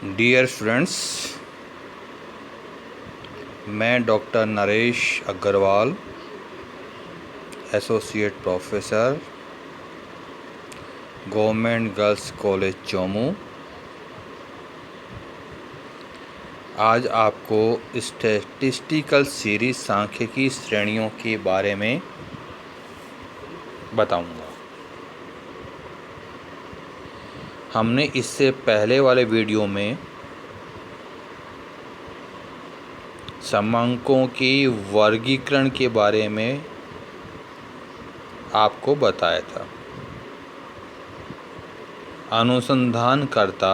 Dear students, मैं doctor Naresh Agarwal, associate professor, government girls college Chomu, आज आपको स्टैटिस्टिकल सीरीज सांख्यिकी श्रेणियों के बारे में बताऊंगा। हमने इससे पहले वाले वीडियो में समंकों के वर्गीकरण के बारे में आपको बताया था। अनुसंधानकर्ता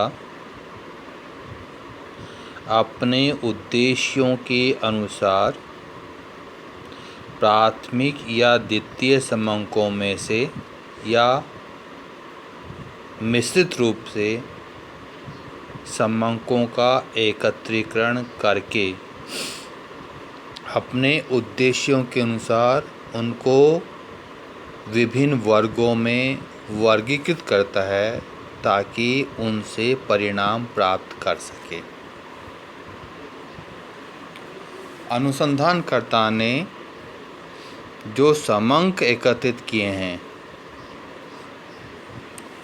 अपने उद्देश्यों के अनुसार प्राथमिक या द्वितीय समंकों में से या मिश्रित रूप से समंकों का एकत्रीकरण करके अपने उद्देश्यों के अनुसार उनको विभिन्न वर्गों में वर्गीकृत करता है ताकि उनसे परिणाम प्राप्त कर सके। अनुसंधानकर्ता ने जो समंक एकत्रित किए हैं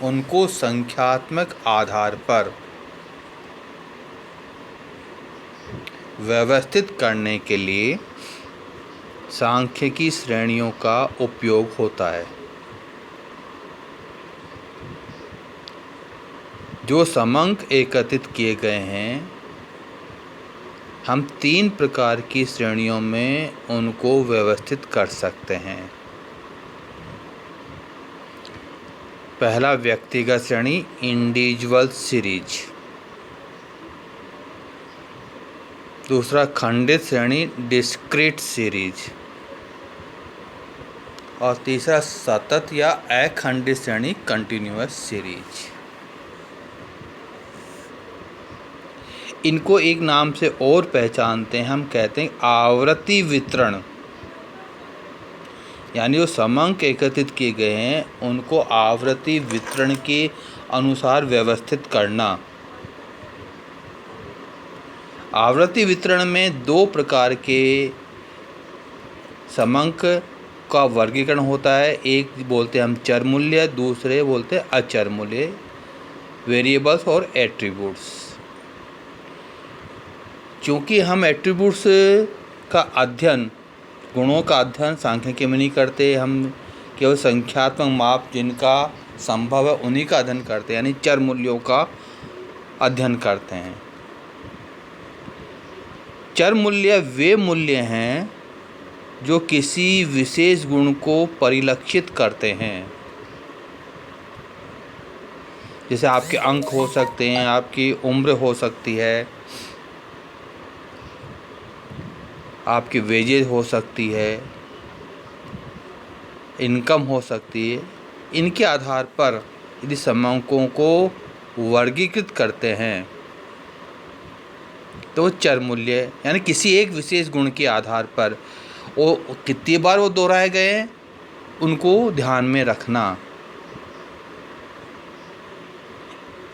उनको संख्यात्मक आधार पर व्यवस्थित करने के लिए सांख्यिकी श्रेणियों का उपयोग होता है। जो समंक एकत्रित किए गए हैं हम 3 प्रकार की श्रेणियों में उनको व्यवस्थित कर सकते हैं। पहला व्यक्तिगत श्रेणी इंडिविजुअल सीरीज, दूसरा खंडित श्रेणी डिस्क्रीट सीरीज और तीसरा सतत या अखंडित श्रेणी कंटिन्यूअस सीरीज। इनको एक नाम से और पहचानते हैं, हम कहते हैं आवृत्ति वितरण। यानी जो समंक एकत्रित किए गए हैं उनको आवृत्ति वितरण के अनुसार व्यवस्थित करना। आवृत्ति वितरण में 2 प्रकार के समंक का वर्गीकरण होता है। एक बोलते हैं हम चर मूल्य, दूसरे बोलते हैं अचर मूल्य, वेरिएबल्स और एट्रीब्यूट्स। क्योंकि हम एट्रीब्यूट्स का अध्ययन, गुणों का अध्ययन सांख्यिकी में नहीं करते, हम केवल संख्यात्मक माप जिनका संभव है उन्हीं का अध्ययन करते हैं, यानी चर मूल्यों का अध्ययन करते हैं। चर मूल्य वे मूल्य हैं जो किसी विशेष गुण को परिलक्षित करते हैं। जैसे आपके अंक हो सकते हैं, आपकी उम्र हो सकती है, आपकी वेजेज हो सकती है, इनकम हो सकती है। इनके आधार पर यदि समंकों को वर्गीकृत करते हैं तो चर मूल्य यानी किसी एक विशेष गुण के आधार पर वो कितनी बार वो दोहराए गए हैं उनको ध्यान में रखना।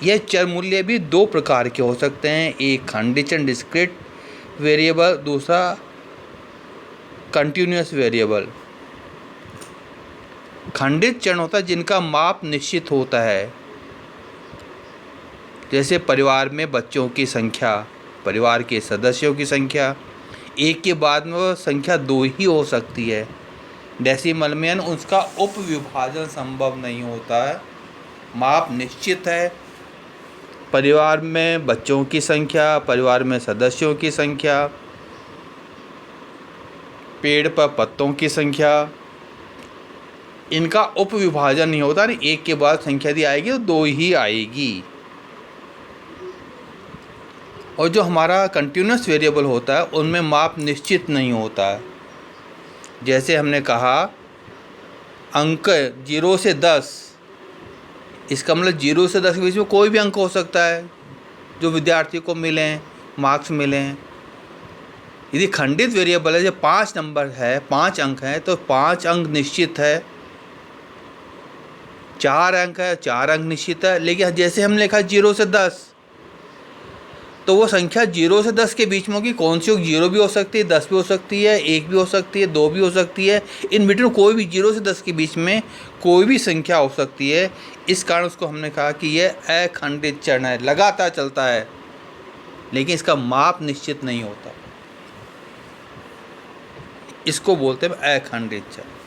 यह चर मूल्य भी 2 प्रकार के हो सकते हैं, एक खंडित डिस्क्रीट वेरिएबल, दूसरा कंटिन्यूअस वेरिएबल। खंडित चर होता है जिनका माप निश्चित होता है। जैसे परिवार में बच्चों की संख्या, परिवार के सदस्यों की संख्या, एक के बाद में वो संख्या 2 ही हो सकती है। डेसिमल में उसका उपविभाजन संभव नहीं होता है, माप निश्चित है। परिवार में बच्चों की संख्या, परिवार में सदस्यों की संख्या, पेड़ पर पत्तों की संख्या, इनका उपविभाजन नहीं होता। नहीं, एक के बाद संख्या यदि आएगी तो 2 ही आएगी। और जो हमारा कंटिन्यूअस वेरिएबल होता है उनमें माप निश्चित नहीं होता है। जैसे हमने कहा अंक 0 से 10, इसका मतलब 0 से 10 के बीच में कोई भी अंक हो सकता है जो विद्यार्थी को मिलें, मार्क्स मिलें। यदि खंडित वेरिएबल है, जब 5 नंबर है, 5 अंक हैं तो 5 अंक निश्चित है। 4 अंक है, 4 अंक निश्चित है। लेकिन जैसे हमने लिखा 0 से 10, तो वो संख्या 0 से 10 के बीच में होगी। कौन सी होगी? 0 भी हो सकती है, 10 भी हो सकती है, 1 भी हो सकती है, 2 भी हो सकती है। इन बिटवीन कोई भी 0 से 10 के बीच में कोई भी संख्या हो सकती है। इस कारण उसको हमने कहा कि यह अखंडित चरण है, लगातार चलता है, लेकिन इसका माप निश्चित नहीं होता। इसको बोलते हैं अखंडित चरण।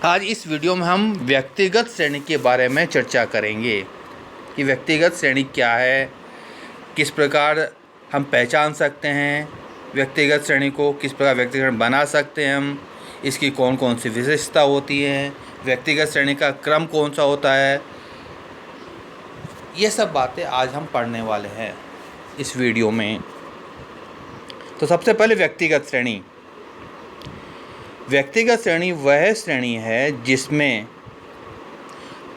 आज इस वीडियो में हम व्यक्तिगत श्रेणी के बारे में चर्चा करेंगे कि व्यक्तिगत श्रेणी क्या है, किस प्रकार हम पहचान सकते हैं व्यक्तिगत श्रेणी को, किस प्रकार व्यक्तिगत बना सकते हैं हम, इसकी कौन कौन सी विशेषता होती है, व्यक्तिगत श्रेणी का क्रम कौन सा होता है। ये सब बातें आज हम पढ़ने वाले हैं इस वीडियो में। तो सबसे पहले व्यक्तिगत श्रेणी। व्यक्तिगत श्रेणी वह श्रेणी है जिसमें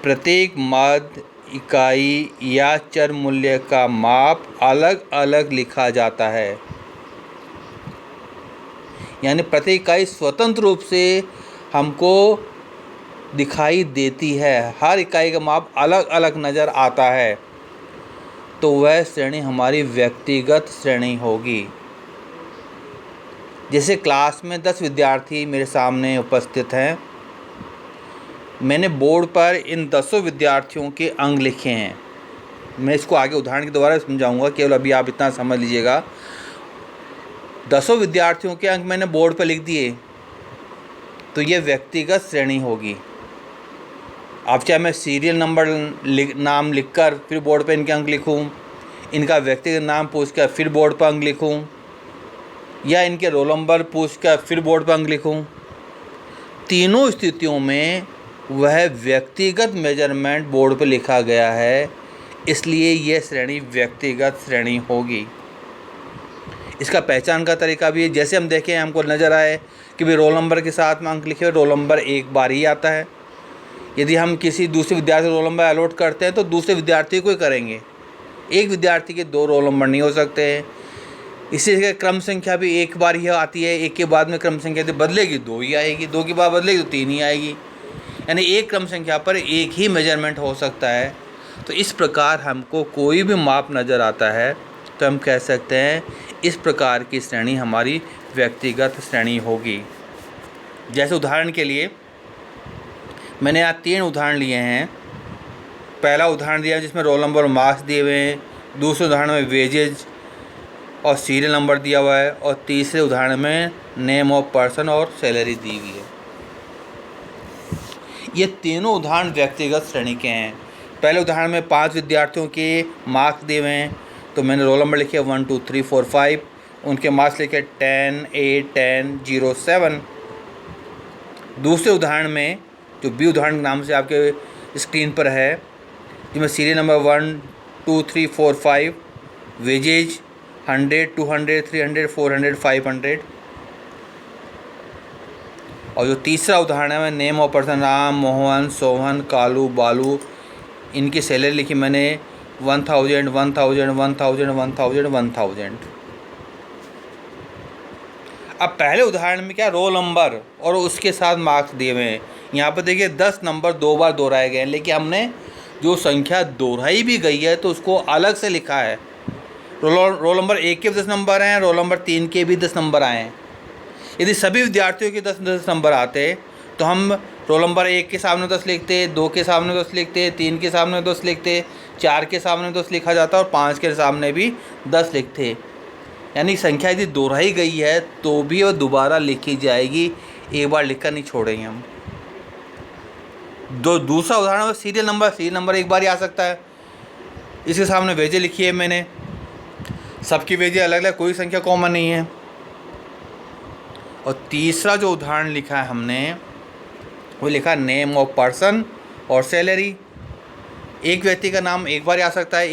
प्रत्येक मद, इकाई या चर मूल्य का माप अलग अलग लिखा जाता है। यानी प्रत्येक इकाई स्वतंत्र रूप से हमको दिखाई देती है, हर इकाई का माप अलग अलग नज़र आता है, तो वह श्रेणी हमारी व्यक्तिगत श्रेणी होगी। जैसे क्लास में 10 विद्यार्थी मेरे सामने उपस्थित हैं, मैंने बोर्ड पर इन 10 विद्यार्थियों के अंक लिखे हैं। मैं इसको आगे उदाहरण के द्वारा समझाऊंगा, केवल अभी आप इतना समझ लीजिएगा। 10 विद्यार्थियों के अंक मैंने बोर्ड पर लिख दिए, तो ये व्यक्तिगत श्रेणी होगी। अब चाहे मैं सीरियल नंबर नाम लिखकर फिर बोर्ड पर इनके अंक लिखूं, इनका व्यक्तिगत नाम पूछकर फिर बोर्ड पर अंक लिखूं, या इनके रोल नंबर पूछकर फिर बोर्ड पर अंक लिखूं, तीनों स्थितियों में वह व्यक्तिगत मेजरमेंट बोर्ड पर लिखा गया है, इसलिए यह श्रेणी व्यक्तिगत श्रेणी होगी। इसका पहचान का तरीका भी है। जैसे हम देखें, हमको नज़र आए कि भाई रोल नंबर के साथ में अंक लिखे हुए, रोल नंबर एक बार ही आता है। यदि हम किसी दूसरे विद्यार्थी को रोल नंबर अलॉट करते हैं तो दूसरे विद्यार्थी को ही करेंगे, एक विद्यार्थी के 2 रोल नंबर नहीं हो सकते हैं। इसी के क्रम संख्या भी एक बार ही आती है, एक के बाद में क्रम संख्या यदि बदलेगी 2 ही आएगी, 2 के बाद बदलेगी तो 3 ही आएगी। यानी एक क्रम संख्या पर एक ही मेजरमेंट हो सकता है। तो इस प्रकार हमको कोई भी माप नज़र आता है तो हम कह सकते हैं इस प्रकार की श्रेणी हमारी व्यक्तिगत श्रेणी होगी। जैसे उदाहरण के लिए मैंने यहाँ 3 उदाहरण लिए हैं। पहला उदाहरण दिया जिसमें रोल नंबर और मार्क्स दिए हुए हैं, दूसरे उदाहरण में वेजेज और सीरियल नंबर दिया हुआ है, और तीसरे उदाहरण में नेम ऑफ पर्सन और सैलरी दी हुई है। ये तीनों उदाहरण व्यक्तिगत श्रेणी के हैं। पहले उदाहरण में 5 विद्यार्थियों के मार्क्स दिए हुए हैं, तो मैंने रोल नंबर लिखे 1 2 3 4 5, उनके मार्क्स लिखे 10 8 10 0 7। दूसरे उदाहरण में जो बी उदाहरण के नाम से आपके स्क्रीन पर है, जिसमें सीरियल नंबर 1 2 3 4 5, वेजेज 100 200 300 400 500, और जो तीसरा उदाहरण है name of person Ram Mohan Sohan Kalu बालू, इनकी सैलरी लिखी मैंने 1000 1000 1000 1000 1000। अब पहले उदाहरण में क्या, रोल नंबर और उसके साथ मार्क्स दिए हुए हैं। यहाँ पर देखिए 10 नंबर 2 बार दोहराए गए हैं, लेकिन हमने जो संख्या दोहराई भी गई है तो उसको अलग से लिखा है। रोल नंबर 1 के भी 10 नंबर हैं, रोल नंबर 3 के भी 10 नंबर आए हैं। यदि सभी विद्यार्थियों के 10 नंबर आते तो हम रोल नंबर 1 के सामने 10 लिखते, 2 के सामने 10 लिखते, 3 के सामने 10 लिखते, 4 के सामने 10 लिखा जाता और 5 के सामने भी 10 लिखते। यानी संख्या यदि दोहराई गई है तो भी वह दोबारा लिखी जाएगी, एक बार लिखकर नहीं छोड़ेंगे हम। दूसरा उदाहरण सीरियल नंबर एक बार ही आ सकता है। इसके सामने वेजे लिखी है मैंने, सबकी वेजे अलग अलग, कोई संख्या कॉमन नहीं है। और तीसरा जो उदाहरण लिखा है हमने वो लिखा नेम ऑफ पर्सन और सैलरी। एक व्यक्ति का नाम एक बार ही आ सकता है,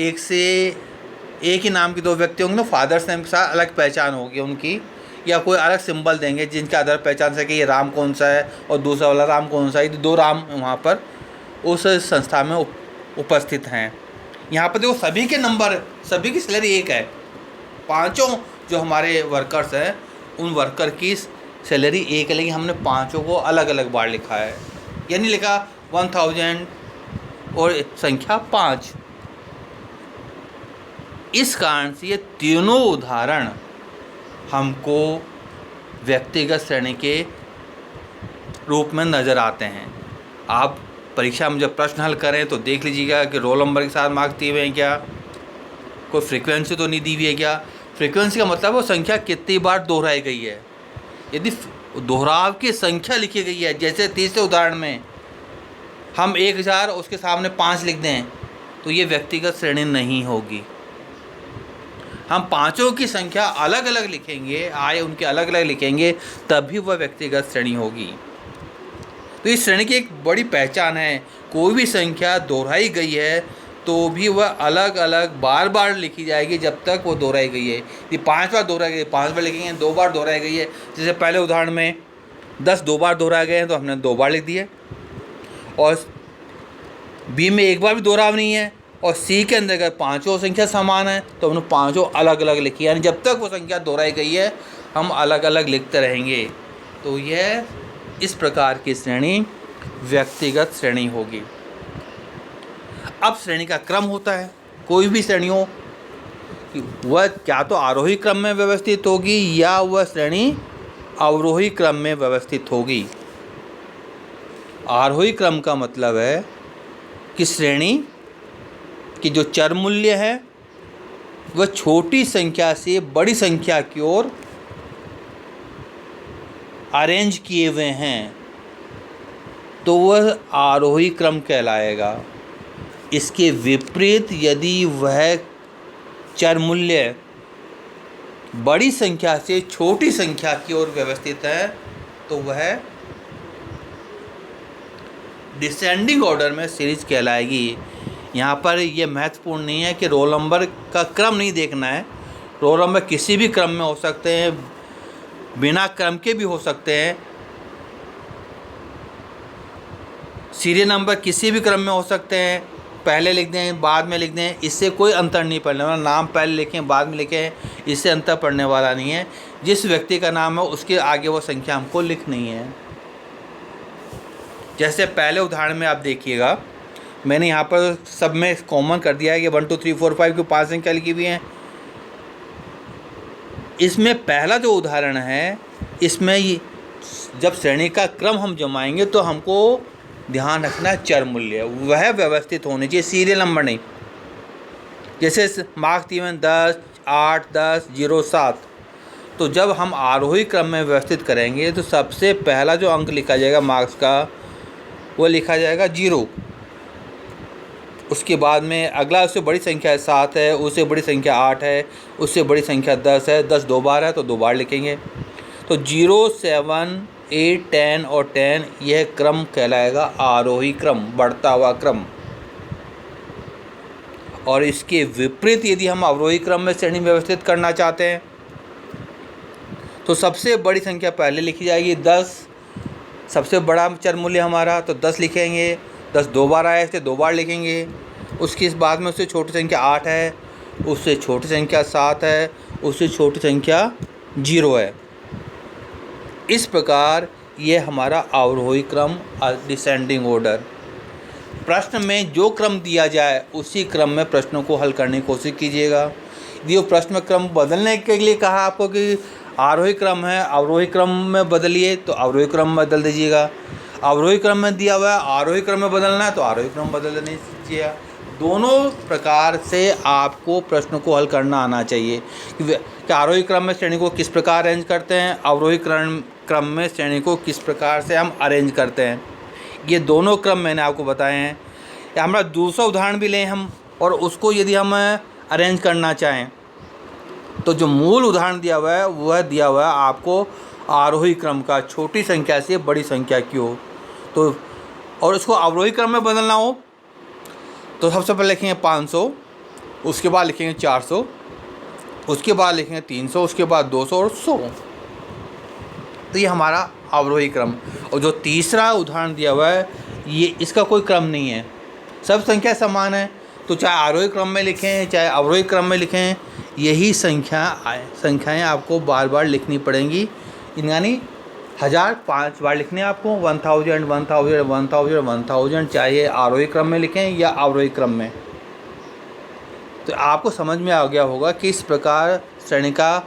एक ही नाम के 2 व्यक्ति होंगे तो फादर्स नेम के साथ अलग पहचान होगी उनकी, या कोई अलग सिंबल देंगे जिनके आधार पहचान सके ये राम कौन सा है और दूसरा वाला राम कौन सा है। 2 राम वहाँ पर उस संस्था में उपस्थित हैं। यहाँ पर देखो सभी के नंबर, सभी की सैलरी एक है। 5 जो हमारे वर्कर्स हैं उन वर्कर की सैलरी एक है, लेकिन हमने 5 को अलग अलग बार लिखा है। यानी लिखा 1000 और संख्या 5। इस कारण से ये तीनों उदाहरण हमको व्यक्तिगत श्रेणी के रूप में नज़र आते हैं। आप परीक्षा में जब प्रश्न हल करें तो देख लीजिएगा कि रोल नंबर के साथ मार्क्स दिए हुए हैं क्या, कोई फ्रीक्वेंसी तो नहीं दी हुई है क्या। फ्रीक्वेंसी का मतलब वो संख्या कितनी बार दोहराई गई है। यदि दोहराव की संख्या लिखी गई है, जैसे तीसरे उदाहरण में हम 1000 उसके सामने 5 लिख दें, तो ये व्यक्तिगत श्रेणी नहीं होगी। हम पाँचों की संख्या अलग अलग लिखेंगे, आय उनके अलग अलग लिखेंगे, तभी वह व्यक्तिगत श्रेणी होगी। तो इस श्रेणी की एक बड़ी पहचान है, कोई भी संख्या दोहराई गई है तो भी वह अलग अलग बार बार लिखी जाएगी जब तक वो दोहराई गई है। यदि 5 बार दोहराई गई 5 बार लिखेंगे, 2 बार दोहराई गई है, जैसे पहले उदाहरण में 10 2 बार दोहराए गए हैं तो हमने 2 बार लिख दिए, और बी में 1 बार भी दोहराव नहीं है, और सी के अंदर अगर पाँचों संख्या समान है तो हमने पाँचों अलग अलग लिखी, यानी जब तक वो संख्या दोहराई गई है हम अलग अलग लिखते रहेंगे। तो यह इस प्रकार की श्रेणी व्यक्तिगत श्रेणी होगी। अब श्रेणी का क्रम होता है, कोई भी श्रेणी हो कि वह क्या तो आरोही क्रम में व्यवस्थित होगी या वह श्रेणी अवरोही क्रम में व्यवस्थित होगी। आरोही क्रम का मतलब है कि श्रेणी की जो चर मूल्य है वह छोटी संख्या से बड़ी संख्या की ओर अरेंज किए हुए हैं, तो वह आरोही क्रम कहलाएगा। इसके विपरीत यदि वह चर मूल्य बड़ी संख्या से छोटी संख्या की ओर व्यवस्थित है तो वह डिसेंडिंग ऑर्डर में सीरीज कहलाएगी। यहाँ पर यह महत्वपूर्ण नहीं है कि रोल नंबर का क्रम नहीं देखना है, रोल नंबर किसी भी क्रम में हो सकते हैं, बिना क्रम के भी हो सकते हैं, सीरियल नंबर किसी भी क्रम में हो सकते हैं, पहले लिख दें बाद में लिख दें, इससे कोई अंतर नहीं पड़ने वाला। नाम पहले लिखें बाद में लिखें, इससे अंतर पड़ने वाला नहीं है। जिस व्यक्ति का नाम है उसके आगे वो संख्या हमको लिखनी है। जैसे पहले उदाहरण में आप देखिएगा, मैंने यहाँ पर सब में कॉमन कर दिया है कि 1 2 3 4 5 की 5 संख्या लिखी हुई हैं। इसमें पहला जो उदाहरण है, इसमें जब श्रेणी का क्रम हम जमाएंगे तो हमको ध्यान रखना है चर मूल्य वह व्यवस्थित होने चाहिए, सीरियल नंबर नहीं। जैसे मार्क्स दिए 10 8 10 0 7, तो जब हम आरोही क्रम में व्यवस्थित करेंगे तो सबसे पहला जो अंक लिखा जाएगा मार्क्स का वो लिखा जाएगा 0। उसके बाद में अगला उससे बड़ी संख्या 7 है, उससे बड़ी संख्या 8 है, उससे बड़ी संख्या 10 है, 10 2 बार है तो 2 बार लिखेंगे। तो 0 7 8 10 और 10 यह क्रम कहलाएगा आरोही क्रम, बढ़ता हुआ क्रम। और इसके विपरीत यदि हम अवरोही क्रम में श्रेणी व्यवस्थित करना चाहते हैं तो सबसे बड़ी संख्या पहले लिखी जाएगी 10, सबसे बड़ा चर मूल्य हमारा तो 10 लिखेंगे, 10 2 बार आया इससे 2 बार लिखेंगे। उसके बाद में उससे छोटी संख्या 8 है, उससे छोटी संख्या 7 है, उससे छोटी संख्या 0 है। इस प्रकार ये हमारा अवरोही क्रम, डिसेंडिंग ऑर्डर। प्रश्न में जो क्रम दिया जाए उसी क्रम में प्रश्नों को हल करने की कोशिश कीजिएगा। यदि वो प्रश्न क्रम बदलने के लिए कहा आपको कि आरोही क्रम है अवरोही क्रम में बदलिए तो अवरोही क्रम में बदल दीजिएगा, अवरोही क्रम में दिया हुआ है आरोही क्रम में बदलना है तो आरोही क्रम बदल दीजिएगा। दोनों प्रकार से आपको प्रश्न को हल करना आना चाहिए कि आरोही क्रम में श्रेणी को किस प्रकार अरेंज करते हैं, अवरोही क्रम में श्रेणी को किस प्रकार से हम अरेंज करते हैं। ये दोनों क्रम मैंने आपको बताए हैं। या हमारा दूसरा उदाहरण भी लें हम, और उसको यदि हम अरेंज करना चाहें तो जो मूल उदाहरण दिया हुआ है वह दिया हुआ है आपको आरोही क्रम का, छोटी संख्या से बड़ी संख्या की हो तो, और उसको अवरोही क्रम में बदलना हो तो सबसे पहले लिखेंगे 500, उसके बाद लिखेंगे 400, उसके बाद लिखेंगे 300, उसके बाद 200 और 100। तो ये हमारा अवरोही क्रम। और जो तीसरा उदाहरण दिया हुआ है ये इसका कोई क्रम नहीं है, सब संख्या समान है, तो चाहे आरोही क्रम में लिखें चाहे अवरोही क्रम में लिखें यही संख्याएं आपको बार बार लिखनी पड़ेंगी। यानी 1000 5 बार लिखने आपको, 1000 1000 1000 1000, चाहे आरोही क्रम में लिखें या अवरोही क्रम में। तो आपको समझ में आ गया होगा कि इस प्रकार श्रेणी का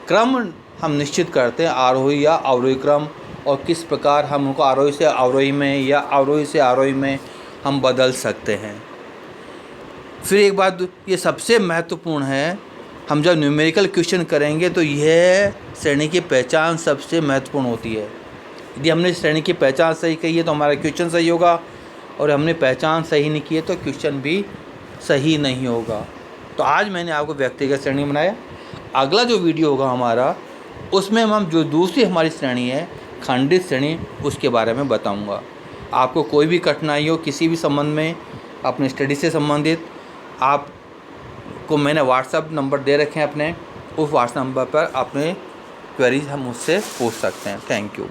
क्रम हम निश्चित करते हैं, आरोही या अवरोही क्रम, और किस प्रकार हम उनको आरोही से अवरोही में या अवरोही से आरोही में हम बदल सकते हैं। फिर एक बात ये सबसे महत्वपूर्ण है, हम जब न्यूमेरिकल क्वेश्चन करेंगे तो यह श्रेणी की पहचान सबसे महत्वपूर्ण होती है। यदि हमने श्रेणी की पहचान सही कही है तो हमारा क्वेश्चन सही होगा, और हमने पहचान सही नहीं की है तो क्वेश्चन भी सही नहीं होगा। तो आज मैंने आपको व्यक्तिगत श्रेणी बनाया। अगला जो वीडियो होगा हमारा, उसमें हम जो दूसरी हमारी श्रेणी है खंडित श्रेणी, उसके बारे में बताऊंगा। आपको कोई भी कठिनाई हो किसी भी संबंध में, अपने स्टडी से संबंधित, आपको मैंने व्हाट्सएप नंबर दे रखे हैं अपने, उस व्हाट्सएप नंबर पर अपने क्वेरीज हम मुझसे पूछ सकते हैं। Thank you.